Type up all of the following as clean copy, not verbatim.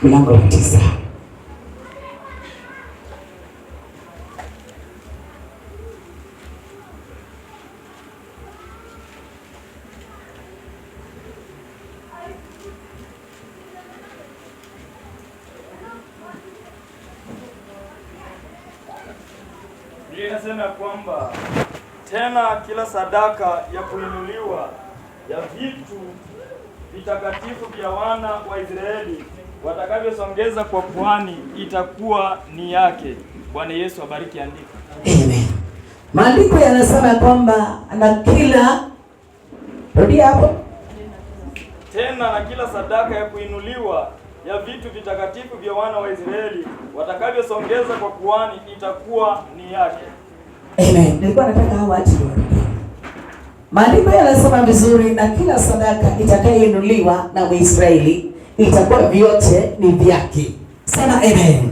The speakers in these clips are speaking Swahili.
mlango wa 9. Inasema kwamba tena kila sadaka ya kuinuliwa ya vitu vitakatifu vya wana wa Israeli watakavyosongeza kwa kuhani itakuwa ni yake. Bwana Yesu abariki andiko. Amen. Maandiko yanasema kwamba na kila, rudia hapo, tena na kila sadaka ya kuinuliwa ya vitu vitakatifu vya wana wa Israeli watakavyosongeza kwa kuhani itakuwa ni yake. Amen. Nilikuwa nataka hao watu warudie. Maandiko yanasema vizuri, na kila sadaka itakayoinuliwa na Waisraeli itakuwa vyote ni vyake. Sema amen.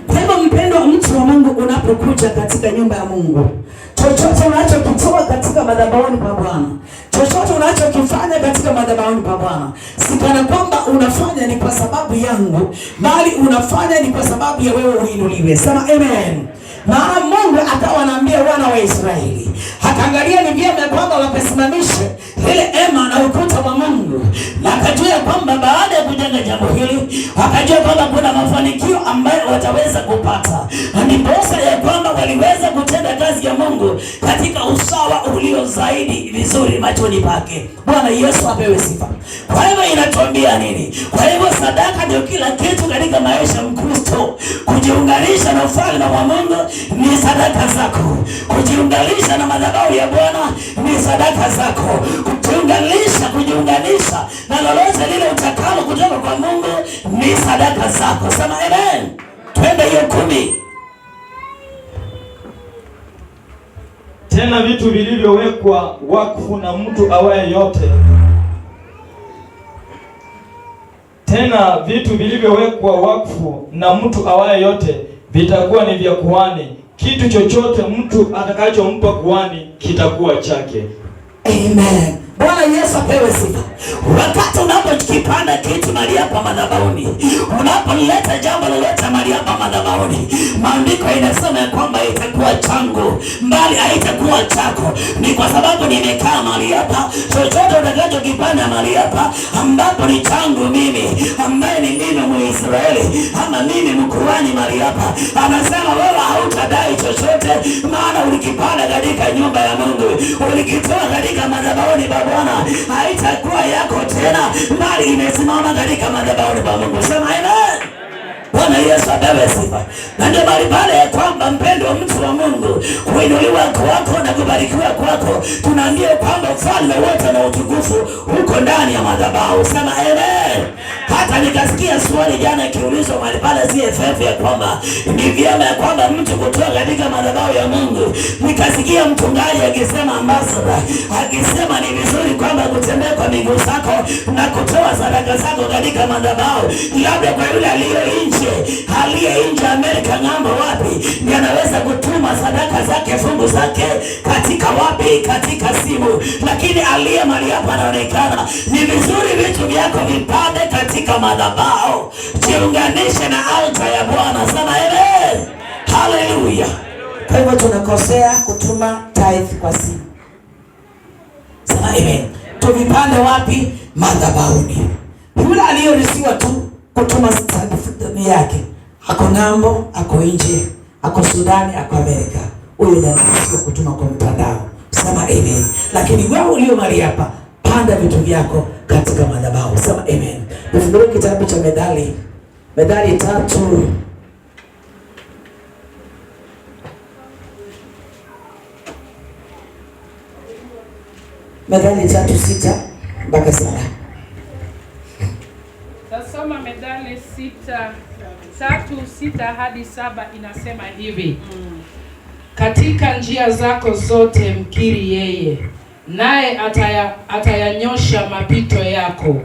Kwa hivyo mpendwa mtu wa Mungu, unapokuja katika nyumba ya Mungu, chochote unachokitoa katika madhabahuni pa Bwana, chochote unachokifanya katika madhabahuni pa Bwana, si kana kwamba unafanya ni kwa sababu yangu, bali unafanya ni kwa sababu ya wewe uinuliwe. Sema amen. Maana Mungu akawa anaambia wana wa Israeli, akaangalia ni vyema kwamba wapesimamishe ile hema na ukuta wa Mungu, na akajua kwamba baada ya kujenga jambo hili, akajua kwamba kuna mafanikio ambayo wataweza kupata. Ndiposa ya kwamba waliweza kutenda kazi ya Mungu katika usawa ulio zaidi vizuri machoni pake. Bwana Yesu apewe sifa. Kwa hivyo inatuambia nini? Kwa hivyo sadaka ndio kila kitu katika maisha ya Mkristo. Kujiunganisha na ufalme wa Mungu ni sadaka zako. Kujiunganisha na madhabahu ya Bwana ni sadaka zako. Kujiunganisha na lolote lile utakalo kutoka kwa Mungu ni sadaka zako. Sema amen. Twende hiyo 10. Tena vitu vilivyowekwa wakfu na mtu awaye yote. Tena vitu vilivyowekwa wakfu na mtu awaye yote vitakuwa ni vya kuhani. Kitu chochote mtu atakachompa kuhani kitakuwa chake. Amen. Bwana Yesu apewe sifa. Wakati unapokipanda kitu mahali hapa madhabahuni, unapoleta jambo lolote mahali hapa madhabahuni, maandiko inasema kwamba itakuwa changu, bali haitakuwa chako. Ni kwa sababu nimekaa mahali hapa. Chochote utakachokipanda mahali hapa ambapo ni changu mimi, ambaye ni mimi Mwisraeli ama mimi mkuhani mahali hapa, anasema wewe hautadai chochote, maana ulikipanda katika nyumba ya Mungu, ulikitoa katika madhabahuni pa Bwana, haitakuwa yako tena, bali imesimama katika madhabahuni pa Mungu. Sema amen. Bwana Yesu apewe sifa. Na ndio bali pale ya kwamba mpendwa mtu wa Mungu, kuinuliwa kwako na kubarikiwa kwako, tunaambia kwamba ufalme wote na utukufu uko ndani ya madhabahu. Sema amen. Hata nikasikia swali jana ikiulizwa mahali pale CFF ya kwamba ni vyema ya kwamba mtu kutoa katika madhabahu ya Mungu. Nikasikia mchungaji akisema, ambassador akisema ni vizuri kwamba kutembea kwa miguu zako na kutoa sadaka zako katika madhabahu. Labda kwa yule aliye nje Amerika ng'ambo wapi, ndiye anaweza kutuma sadaka zake, fungu zake katika wapi, katika simu. Lakini aliye mahali hapa anaonekana ni vizuri vitu vyako vipande katika madhabahu. Jiunganishe na altar ya Bwana. Sema amen. Haleluya. Kwa hivyo tunakosea kutuma tithe kwa simu. Sema amen. Tuvipande wapi? Madhabahuni. Yule aliyoruhusiwa tu kutuma sadaka yake, ako ng'ambo, ako nje, ako Sudani, ako Amerika, huyo ndiye anaruhusiwa kutuma kwa mtandao. Sema amen. Lakini wewe ulio mahali hapa, panda vitu vyako katika madhabahu. Sema amen. Tufungue kitabu cha Methali 3. Methali 3:6 mpaka 7. Tasoma Methali 3:6 hadi 7 inasema hivi. Katika njia zako zote mkiri yeye, naye atayanyosha mapito yako.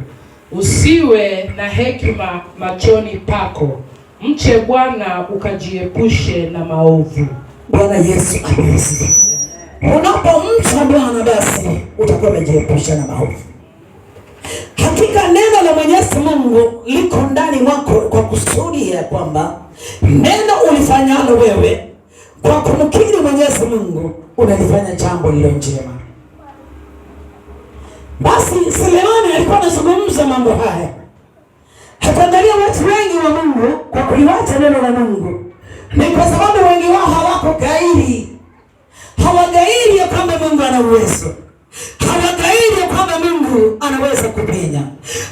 Usiwe na hekima machoni pako, mche Bwana ukajiepushe na maovu. Bwana Yesu asifiwe. Unapomcha Bwana basi utakuwa umejiepusha na maovu. Hakika neno la Mwenyezi Mungu liko ndani mwako kwa kusudi ya kwamba neno ulifanyalo wewe kwa kumkiri Mwenyezi Mungu unalifanya jambo lilo njema. Basi Sulemani alikuwa anazungumza mambo haya. Hatuangalia watu wengi wa Mungu kwa kuliwacha neno la Mungu. Ni kwa sababu wengi wao hawako gairi. Hawagairi ya kwamba Mungu ana uwezo. Hawagairi ya kwamba Mungu anaweza kupenya.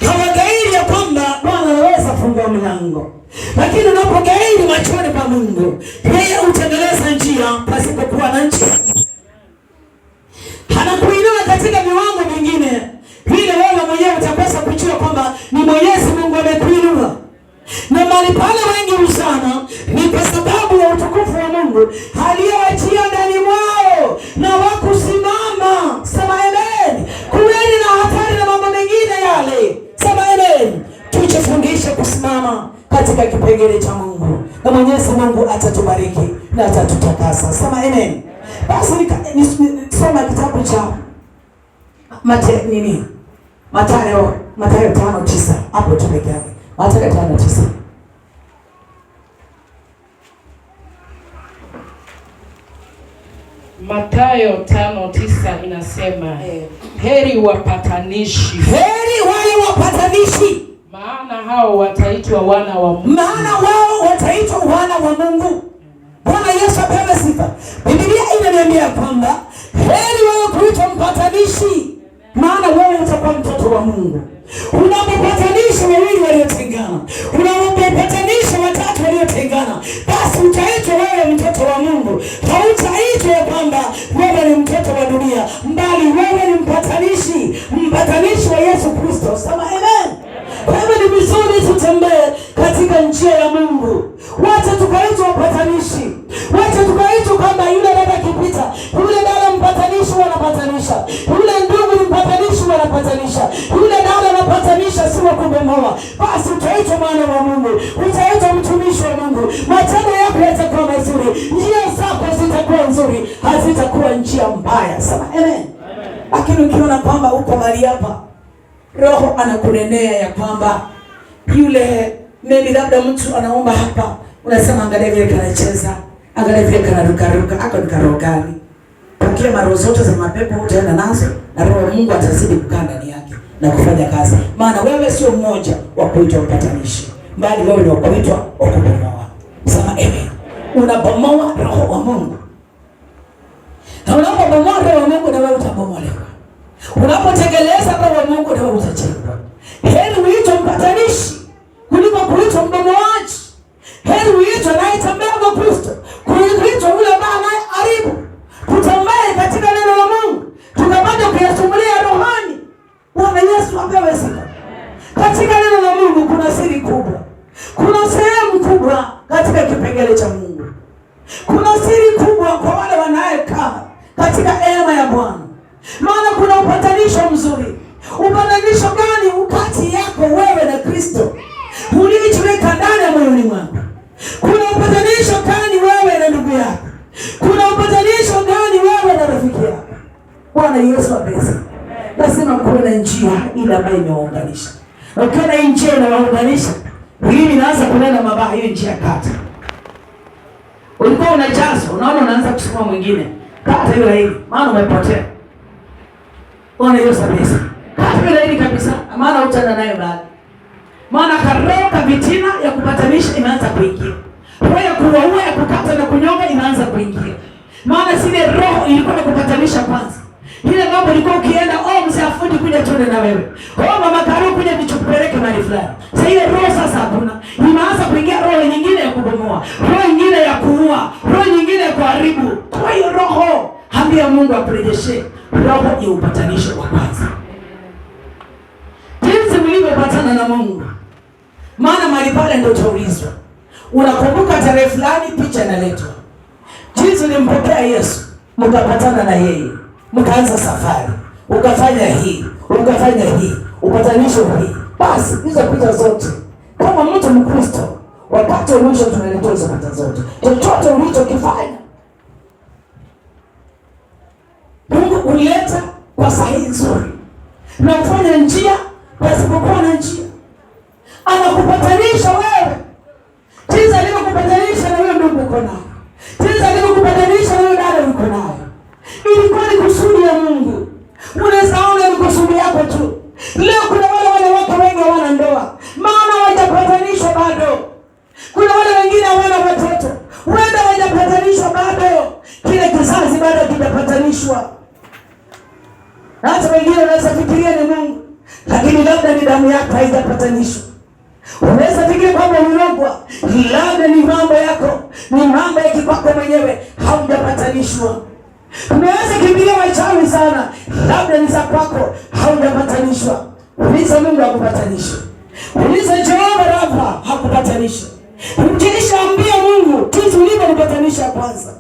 Hawagairi ya kwamba Bwana anaweza kufungua mlango. Lakini unapogairi machoni pa Mungu, yeye hutengeneza njia pasipokuwa na njia. Anakuinua katika viwango vingine vile wewe mwenyewe utakosa kujua kwamba ni Mwenyezi Mungu amekuinua. Na mahali pale wengi sana ni kwa sababu ya utukufu wa Mungu aliyoachia ndani mwao na wakusimama. Sema amen. Kuweni na hatari na mambo mengine yale. Sema amen. Tujifundishe kusimama katika kipengele cha Mungu. Na Mwenyezi Mungu atatubariki na atatutakasa. Sema amen. Basi nisoma kitabu cha Mathayo 5:9 hapo tu peke yake. Mathayo 5:9. Mathayo 5:9 inasema heri wapatanishi. Heri wale wapatanishi, maana hao wataitwa wana wa Mungu. Maana wao wataitwa wana wa Mungu. Bwana Yesu apewe sifa. Biblia inaniambia kwamba heri wewe kuitwa mpatanishi, maana wewe utakuwa mtoto wa Mungu. Unapopatanisha wawili waliotengana, unapopatanisha watatu waliotengana, basi utaitwa wewe mtoto wa Mungu. Hautaitwa kwamba wewe ni mtoto wa dunia, bali wewe ni mpatanishi wa Yesu Kristo. Sema amen. Kwa hivyo ni vizuri tutembee katika njia ya Mungu. Wacha tukaitwa wapatanishi. Wacha tukaitwa kwamba yule dada akipita, yule dada mpatanishi wanapatanisha. Yule ndugu ni mpatanishi wanapatanisha. Yule dada anapatanisha, si wa kubomoa. Basi utaitwa mwana wa Mungu. Utaitwa mtumishi wa Mungu. Matendo yako yatakuwa mazuri. Njia zako zitakuwa nzuri. Hazitakuwa njia mbaya. Sema amen. Lakini ukiona kwamba uko mahali hapa, Roho anakunenea ya kwamba yule maybe labda mtu anaomba hapa, unasema angalia vile kanacheza, angalia vile kanaruka, ako ni roho gani? Pokea maroho zote za mapepo utaenda nazo, na Roho wa Mungu atazidi kukaa ndani yake na kufanya kazi. Maana wewe sio mmoja wa kuitwa mpatanishi, bali wewe ni wa kuitwa wa kubomoa. Sema amen. Unabomoa Roho wa Mungu. Na unapobomoa Roho wa Mungu, na wewe utabomolewa. Unapotekeleza Roho wa Mungu, na wewe utachengwa. Heri uitwe mpatanishi kuliko kuitwa mbomoaji. Heri uitwe anayetembea kwa Kristo kuliko kuitwa yule ambaye anayeharibu. Tutembee katika neno la Mungu, tukapata kuyasumulia rohani. Bwana Yesu apewe sifa. Katika neno la Mungu kuna siri kubwa. Kuna sehemu kubwa katika kipengele cha Mungu. Kuna siri kubwa kwa wale wanayekaa katika hema ya Bwana. Maana kuna upatanisho mzuri. Upatanisho gani? Ukati yako wewe na Kristo ulijiweka ndani ya moyoni mwako. Kuna upatanisho gani wewe na ndugu yako? Kuna upatanisho gani wewe na rafiki yako? Bwana Yesu apesi. Lazima kuwe na njia ile ambayo imewaunganisha. Ukiona hii njia inawaunganisha, hili inaanza kunena mabaya, hiyo njia kata. Ulikuwa unajaza, unaona unaanza kusukuma mwingine. Kata hiyo hili, maana umepotea. Bwana Yesu apesi. Kata hiyo hili kabisa, maana utaenda nayo baada. Maana karoka vitina ya kupatanisha inaanza kuingia. Roho ya kuwaua, ya kukata na kunyonga inaanza kuingia. Maana zile roho ilikuwa ya kupatanisha kwanza. Ile mambo ilikuwa ukienda, mzee afundi kuja tuende na wewe. Mama Karu kuja nichukupeleke mahali fulani. Sasa ile roho sasa hakuna. Inaanza kuingia roho nyingine ya kubomoa, roho nyingine ya kuua, roho nyingine ya kuharibu. Kwa hiyo roho, ambia Mungu akurejeshe roho ya upatanisho wa kwanza. Jinsi mlivyopatana na Mungu. Maana mahali pale ndio utaulizwa. Unakumbuka tarehe fulani picha inaletwa. Jinsi ulimpokea Yesu, mkapatana na yeye. Mkaanza safari. Ukafanya hii, upatanisho hii. Basi hizo picha zote. Kama mtu Mkristo, wakati wa mwisho tunaletea hizo picha zote. Chochote ulichokifanya, Mungu uleta kwa sahihi nzuri. Na ufanya njia pasipokuwa na njia. Anakupatanisha wewe jinsi alivyokupatanisha na huyo ndugu uko nayo, jinsi alivyokupatanisha na huyo dada uko nayo. Ilikuwa ni kusudi ya Mungu. Unaweza ona ni kusudi yako tu. Leo kuna wale wake wengi hawana ndoa, maana hawajapatanishwa bado. Kuna wale wengine hawana watoto, wenda hawajapatanishwa bado. Kile kizazi bado hakijapatanishwa. Hata wengine wanaweza fikiria ni Mungu, lakini labda ni damu yako haijapatanishwa. Unaweza fikiria kwamba unarogwa, labda ni mambo yako, ni mambo ya kikwako mwenyewe, haujapatanishwa. Unaweza kimbilia wachawi sana, labda ni za kwako, haujapatanishwa. Uliza Mungu akupatanishe. Uliza Jehova Rafa hakupatanisha. Ukisha ambia Mungu jinsi ulivyonipatanisha kwanza,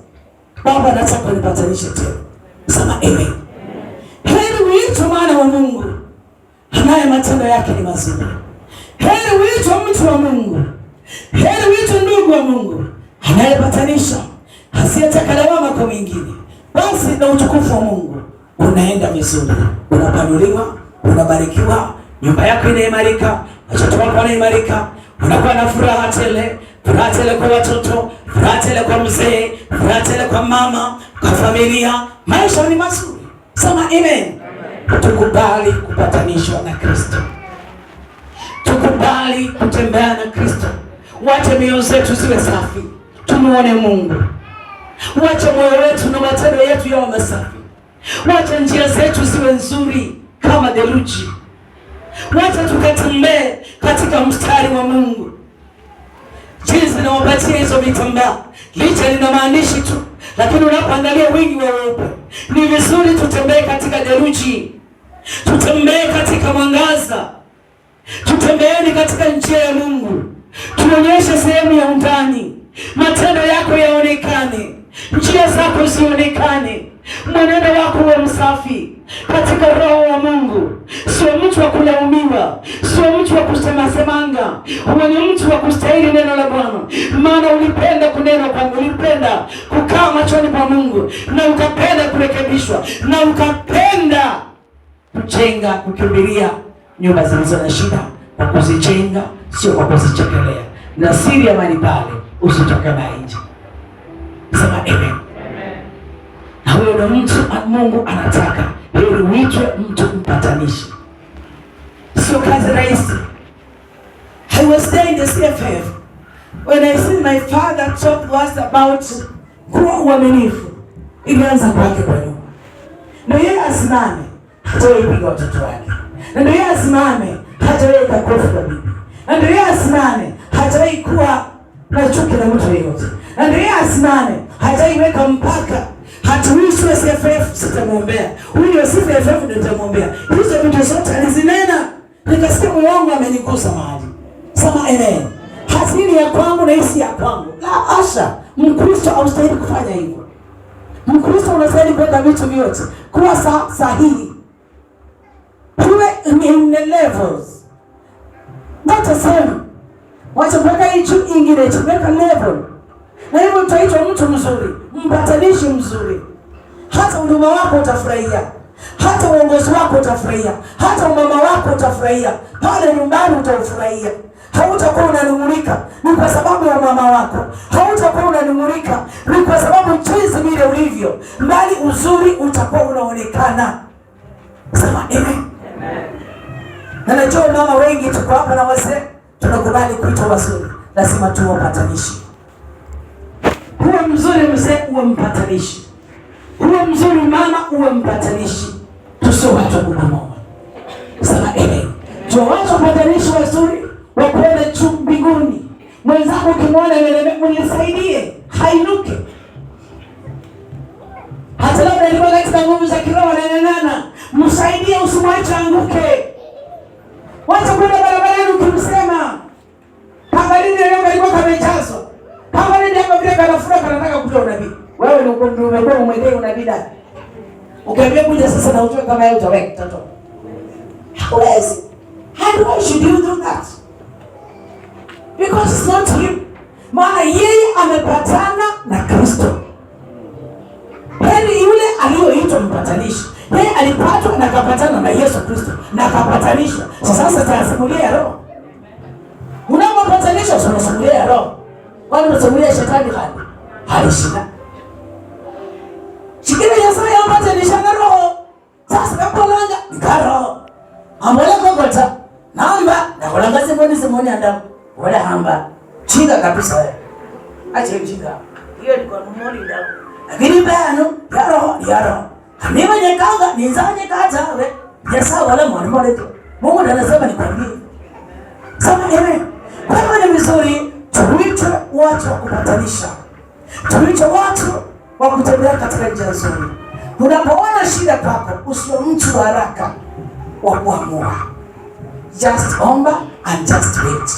Baba nataka unipatanishe tena. Sema amen. Heri uitwe mwana wa Mungu anaye matendo yake ni mazuri. Heri uitwe mtu wa Mungu. Heri uitwe ndugu wa Mungu anayepatanisha, asiyetaka lawama kwa mwingine. Basi na utukufu wa Mungu unaenda vizuri, unapanuliwa, unabarikiwa, nyumba yako inaimarika, watoto wako wanaimarika, unakuwa na furaha tele kwa watoto, furaha tele kwa mzee, furaha tele kwa mama, kwa familia. Maisha ni mazuri. Sema amen. Tukubali kupatanishwa na Kristo. Tukubali kutembea na Kristo. Wacha mioyo zetu ziwe safi, tumuone Mungu. Wacha moyo wetu na matendo yetu yawe masafi. Wacha njia zetu ziwe nzuri kama theluji. Wacha tukatembee katika mstari wa Mungu. Jinsi nawapatia hizo vitambaa, licha lina maandishi tu, lakini unapoangalia wingi wa weupe, ni vizuri tutembee katika theluji. Tutembee katika mwangaza. Tutembeeni katika njia ya Mungu. Tuonyeshe sehemu ya undani. Matendo yako yaonekane, njia zako zionekane, mwenendo wako uwe msafi katika roho wa Mungu. Sio mtu wa kulaumiwa, sio mtu wa kusema semanga, mwenye mtu wa kustahili neno la Bwana. Maana ulipenda kunena kwangu, ulipenda kukaa machoni pa Mungu, na ukapenda kurekebishwa, na ukapenda kujenga, kukimbilia nyumba zilizo na shida, kwa kuzijenga, sio kwa kuzichekelea. Na siri ya mali pale usitoke naye nje. Sema amen. Na huyo ndo mtu Mungu anataka, ili uitwe mtu mpatanishi. Sio kazi rahisi. I was there in the CFF when I see my father talk to us about kuwa uaminifu. Ilianza kwake kwa nyumba. Ndio yeye asimame hata yeye piga watoto wake. Na ndio yeye asimame hata yeye kakofu kwa bibi. Na ndio yeye asimame hata yeye kuwa na chuki na mtu yeyote. Na ndio yeye asimame hata yeye weka mpaka. Hatuishwe CFF sitamwombea. Huyo CFF ndio nitamwombea. Hizo vitu zote alizinena. Nikasikia moyo wangu amenigusa mahali. Sema amen. Hasini ya kwangu na hisi ya kwangu. La asha. Mkristo haustahili kufanya hivyo. Mkristo unastahili kuweka vitu vyote kuwa sahihi. Tuwe in the levels. Not the same. Wacha kuweka hii juu ingine, tuweka level. Na hivyo utaitwa mtu mzuri, mpatanishi mzuri. Hata huduma wako utafurahia, hata uongozi wako utafurahia, hata umama wako utafurahia, pale nyumbani utafurahia. Hautakuwa unanung'unika ni kwa sababu ya mama wako, hautakuwa unanung'unika ni kwa sababu jinsi vile ulivyo, bali uzuri utakuwa unaonekana. Sema amen. Na najua mama wengi tuko hapa na wazee tunakubali kuitwa wazuri, lazima tuwe wapatanishi. Uwe mzuri mzee, uwe mpatanishi. Uwe mzuri mama, uwe mpatanishi. Tusio watu wa kubomoa. Sema amen. Tuwe watu wapatanishi wazuri, wakwenda juu mbinguni. Mwenzako ukimwona mnisaidie, hainuke. Hata labda alikuwa katika nguvu za kiroho ananena, msaidie usimwache anguke. Wacha kwenda barabarani ukimsema, kama nini leo alikuwa kamejazwa. Kama nini hapa vile kanafura kanataka kutoa unabii. Wewe ndio umekuwa umwekea unabii ndani. Ukiambia kuja sasa na utoe kama yeye utaweka mtoto. Hawezi. How should you do that? Because it's not him. Maana yeye amepatana na Kristo. Heri yule aliyoitwa mpatanishi. Yeye alipatwa na akapatana na Yesu Kristo na akapatana Patanisha. Sasa tunasimulia roho. Unapopatanisha tunasimulia roho. Wale tunasimulia shetani hali shida. Shikile Yesu yapatanisha na roho. Sasa kapolanga nikaro. Amole kokota. Namba na kulanga simoni anda. Wala hamba. Chinga kabisa wewe. Acha chinga. Hiyo ni kwa mmoni ndao. Lakini bano ya roho. Kama nyekanga nizanye kata wewe. Yesa wala mwalimu tu. Mungu anasema nikwambie. Sema amen. Kwa hiyo ni vizuri tuite watu wa kupatanisha. Tuite watu wa kutembea katika njia nzuri. Unapoona shida kwako, usiwe mtu wa haraka wa kuamua. Just omba and just wait.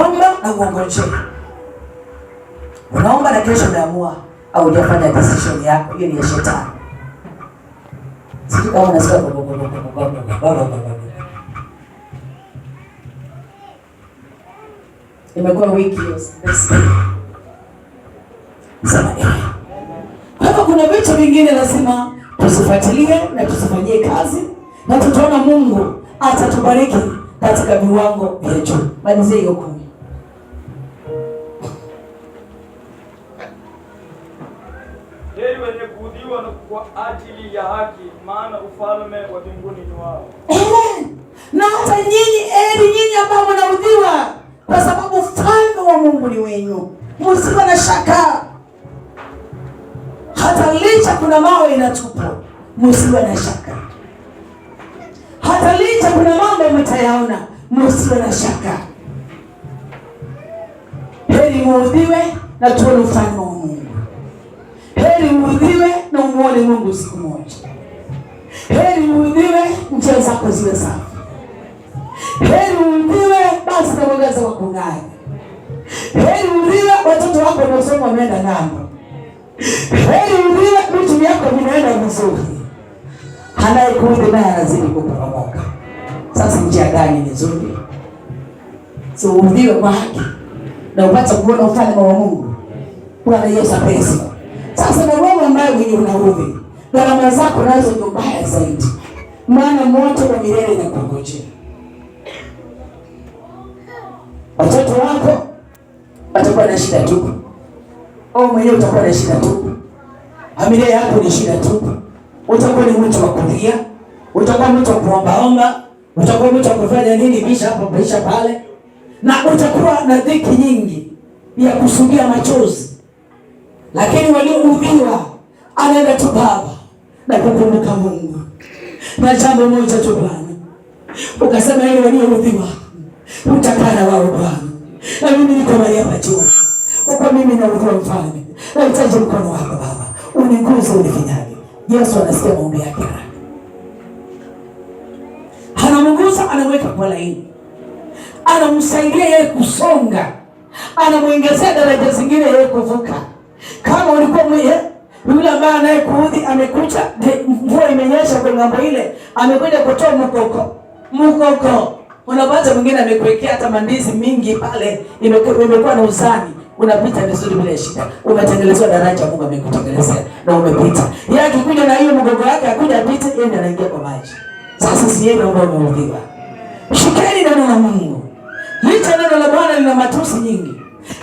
Omba na uongoje. Unaomba na kesho unaamua au hujafanya decision yako, hiyo ni ya shetani. Sisi kama unasikia imekuwa wiki hiyo. Sema hapa kuna vitu vingine lazima tusifuatilie na tusifanyie kazi na tutaona Mungu atatubariki katika viwango vya juu. Malizie hiyo 10. Heri wenye kuudhiwa kwa ajili ya haki, maana ufalme wa mbinguni ni wao. Amen. Na hata nyinyi ambao mnaudhiwa, kwa sababu ufalme wa Mungu ni wenu. Msiwe na shaka. Hata licha kuna mawe inatupwa, msiwe na shaka. Hata licha kuna mambo mtayaona, msiwe na shaka. Heri muudhiwe na tuone ufalme wa Mungu. Heri muudhiwe na umuone Mungu siku moja. Heri muudhiwe njia zako ziwe safi. Heri muudhiwe basi na mwangaza wa kung'aa. Heri muudhiwe watoto wako wanasoma wameenda ng'ambo. Heri muudhiwe vitu vyako vinaenda vizuri. Anayekuudhi naye anazidi kuporomoka. Sasa njia gani ni nzuri? So muudhiwe kwa haki na upate kuona ufalme wa Mungu. Bwana Yesu apesi. Sasa na wewe ambaye mwenye unaudhi, gharama zako nazo ndio mbaya zaidi. Maana moto wa milele unakungojea. Watoto wako watakuwa na shida tu. Au mwenyewe utakuwa na shida tu. Familia yako ni shida tu. Utakuwa ni mtu wa kulia, utakuwa mtu wa kuombaomba, utakuwa mtu wa kufanya nini kisha hapo kisha pale. Na utakuwa na dhiki nyingi ya kusugia machozi. Lakini walioudhiwa anaenda tu Baba na kukumbuka Mungu. Na jambo moja tu Bwana. Ukasema ile walioudhiwa utakaa na wao Bwana. Na mimi niko mahali hapa juu. Kwa mimi na udhiwa mfalme. Na utaje mkono wako Baba. Uniguze unifinyage. Yesu anasikia maombi yake. Anamgusa, anamweka kwa laini. Anamsaidia yeye kusonga. Anamuongezea daraja zingine yeye kuvuka. Kama ulikuwa yule ambaye anayekuudhi amekuja, mvua imenyesha kwa ng'ambo ile, amekuja kutoa mkoko. Unapata mwingine amekuwekea hata mandizi mingi pale, imekuwa na uzani, unapita vizuri bila shida. Umetengenezwa daraja, Mungu amekutengenezea na umepita. Yeye akikuja na hiyo mgogo wake akuja apite, yeye anaingia kwa maji. Sasa si yeye ndio umeudhiwa. Shikeni neno la Mungu. Licha neno la Bwana lina matusi nyingi.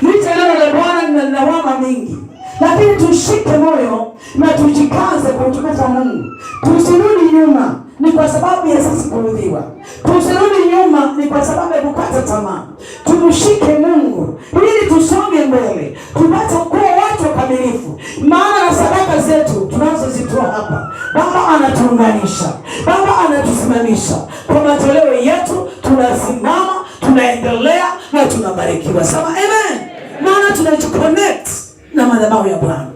Licha neno la Bwana lina lawama mingi. Lakini tushike moyo na tujikaze kwa utukufu Mungu. Tusirudi nyuma ni kwa sababu ya sisi kuudhiwa. Tusirudi nyuma ni kwa sababu ya kukata tamaa. Tumshike Mungu ili tusonge mbele. Tupate kuwa watu kamilifu. Maana sadaka zetu tunazozitoa hapa, Baba anatuunganisha. Baba anatusimamisha. Kwa matoleo yetu tunasimama, tunaendelea na tunabarikiwa. Sema amen. Maana tunajiconnect na madhabahu ya Bwana.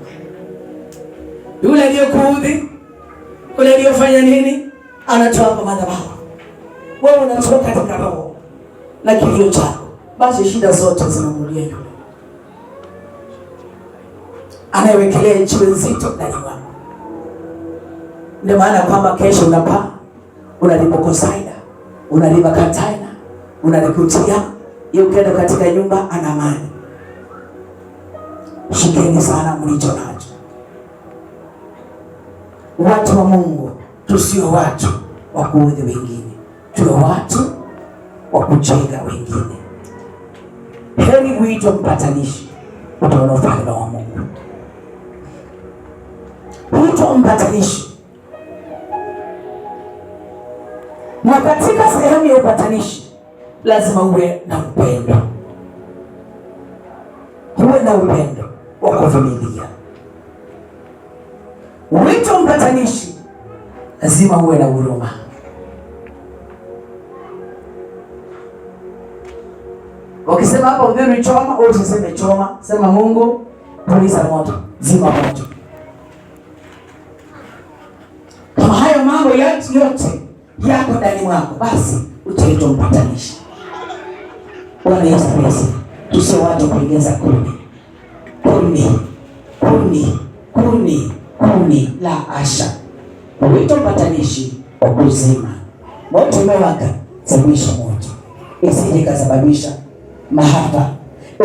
Yule aliyekuudhi, yule aliyofanya nini, anatoa kwa madhabahu. Wewe unatoka katika roho na kilio chako, basi shida zote zinamulia yule anayewekelea jiwe nzito ndani mwako. Ndio maana kwamba kesho unapaa, unalipokosaida, unaliba kataina, unalikutia, yeye ukienda katika nyumba ana amani. Shikeni sana mlicho nacho. Watu wa Mungu, tusio watu wa kuudhi wengine, tuwe watu wa kujenga wengine. Heri uitwe mpatanishi, utaona ufalme wa Mungu. Uitwe mpatanishi, na katika sehemu ya upatanishi lazima uwe na upendo. Uwe na upendo wa kuvumilia. Uitwe mpatanishi, lazima uwe na huruma. Ukisema hapa udhuru choma, au usiseme choma, sema Mungu tuliza moto, zima moto. Kama hayo mambo yote yako ndani mwako, basi utaitwa mpatanishi. Bwana Yesu Kristo, tusio watu kuongeza kuni la asha. Uitwa mpatanishi wa kuzima moto. Umewaka, sababisha moto, isije kasababisha maafa,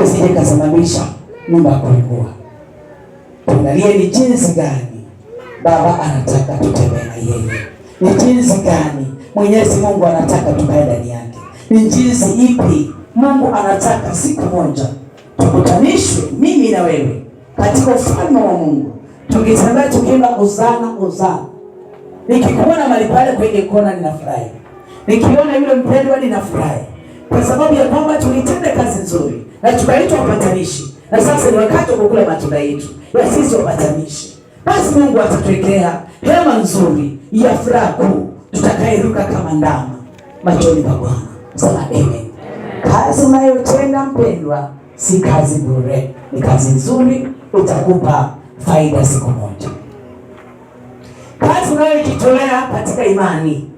isije kasababisha nyumba kuungua. Tuangalie ni jinsi gani Baba anataka tutembee na yeye, ni jinsi gani Mwenyezi Mungu anataka tukae ndani yake, ni jinsi ipi Mungu anataka siku moja tukutanishwe mimi na wewe katika ufalme wa Mungu, tukitembea tukiimba Hosana Hosana. Nikikuona mahali pale kwenye kona ninafurahi, nikiona yule mpendwa ninafurahi, kwa sababu ya kwamba tulitenda kazi nzuri na tukaitwa wapatanishi, na sasa ni wakati wa kukula matunda yetu ya sisi wapatanishi. Basi Mungu atatuwekea hema nzuri ya furaha kuu, tutakayeruka kama ndama machoni pa Bwana. Sema amen. Kazi unayotenda mpendwa si kazi bure, ni kazi nzuri, utakupa faida siku moja. Kazi unayojitolea katika imani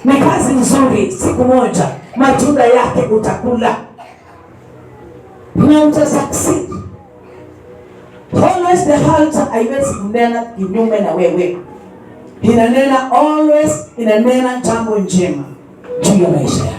ni kazi nzuri, siku moja matunda yake utakula na utasucceed. Always the altar haiwezi kunena kinyume na wewe. Inanena always, inanena jambo njema juu ya maisha yako.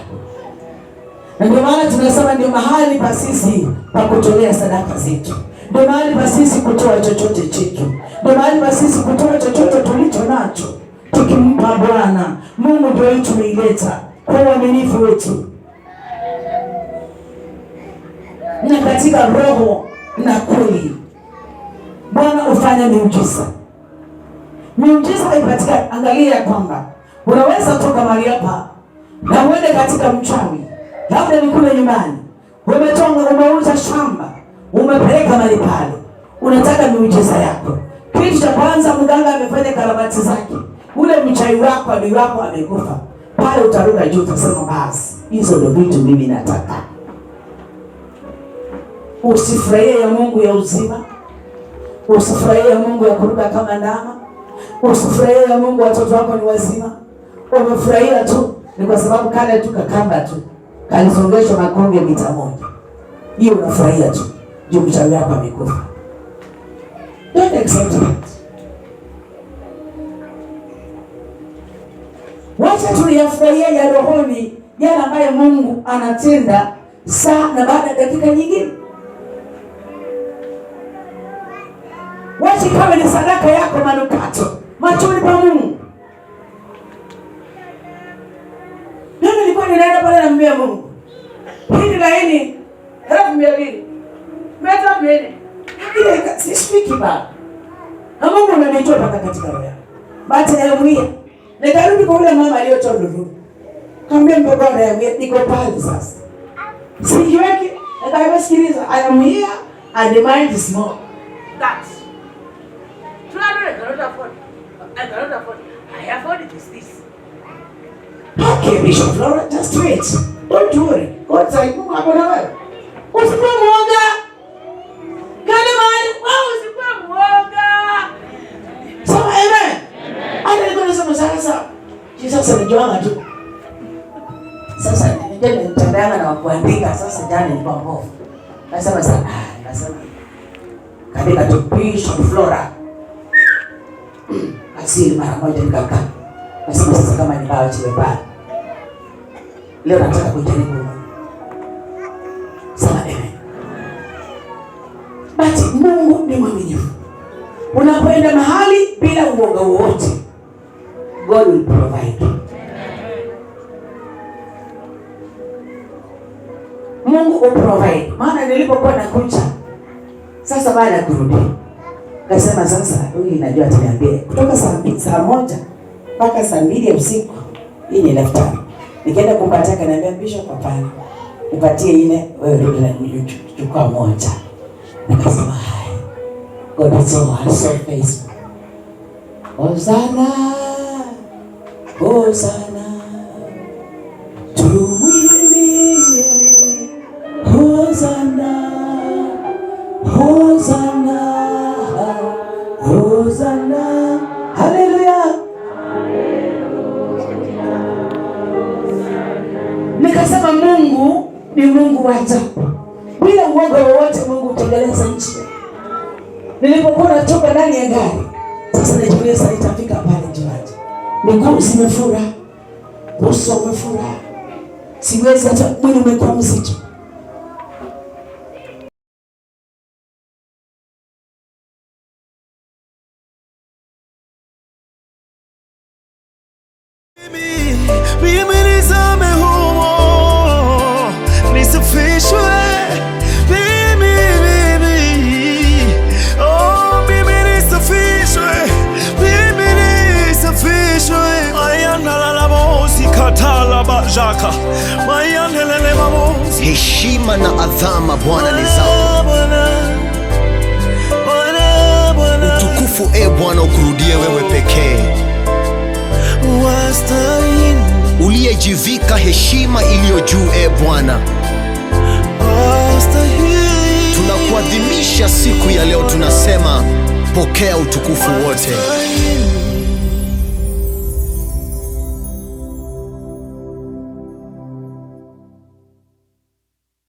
Na ndio maana tunasema ndio mahali pa sisi pa kutolea sadaka zetu, ndio mahali pa sisi kutoa chochote chetu, ndio mahali pa sisi kutoa chochote tulicho nacho, tukimpa Bwana Mungu. Ndio tumeileta kwa uaminifu wetu na katika roho na kweli. Bwana ufanya miujiza. Miujiza haipatikani. Angalia kwamba unaweza toka mahali hapa na uende katika mchawi, labda ni kule nyumbani, umetonga, umeuza shamba, umepeleka mahali pale, unataka miujiza yako. Kitu cha kwanza, mganga amefanya karabati zake, ule mchawi wako, adui wako amekufa pale, utaruka juu, utasema basi hizo ndio vitu mimi nataka. Usifurahie ya Mungu ya uzima, usifurahie ya Mungu ya kuruka kama ndama, usifurahie ya Mungu watoto wako ni wazima. Umefurahia tu ni kwa sababu kale tu kakamba tu kalisongeshwa makonge mita moja, hiyo unafurahia tu juu mchawi wako amekufa. Don't accept it. Wacha tuliyafurahia ya rohoni yale ambayo Mungu anatenda saa na baada ya dakika nyingine. Wacha kama ni sadaka yako manukato machoni pa Mungu. Mimi nilikuwa ninaenda pale na mbia Mungu, hili laini 1200 meta mbele ile sishiki ba na Mungu ananitoa mpaka katika roho. Baada ya mwia nikarudi kwa yule mama aliyotoa ndugu, kaambia mboga ya niko pale sasa, sijiweki. Nikawasikiliza, I am here and the mind is small. That's I cannot afford. I afford it is this. Okay, Bishop Flora, just wait. Don't worry. God's like, Mungu akona wewe. Usikuwe muoga. Kale mahali, wewe usikuwe muoga. So, amen. Hata nilikuwa nasema sasa, Jesus anajua tu. Sasa ndio nitembea na kuandika. Sasa jana nilikuwa mbovu. Nasema katika tu Bishop Flora asili mara moja nikakaa. Nasema sasa kama ni bawa chiwe pale, leo nataka kujaribu. Sema amen. Basi Mungu ni mwaminifu. Unapoenda mahali bila uoga wowote, God will provide. Mungu uprovide. Maana nilipokuwa nakuja sasa, baada ya kurudi kasema sasa huyu inajua ataniambia kutoka saa moja mpaka saa 2 usiku hii ni left time. Nikaenda kumpatia, kaniambia Bishop, hapana, nipatie ile wewe rudi na chukua moja. Nikasema God is so faithful. Hosanna, Hosanna, tumwimbie Hosanna, Hosanna, Hosanna, haleluya. Nikasema Mungu ni Mungu wa ajabu, bila uoga wowote Mungu hutengeneza nchi. Nilipokuwa natoka ndani ya gari, sasa najiuliza nitafika pale njiani, miguu zimefura, uso umefura, siwezi, hata mwili umekuwa mzito. Mimi nizame humo, nisafishwe. Heshima na adhama Bwana ni zako. Utukufu Bwana ukurudie wewe pekee, uliyejivika heshima iliyo juu. Bwana, tunakuadhimisha siku ya leo, tunasema pokea utukufu wote.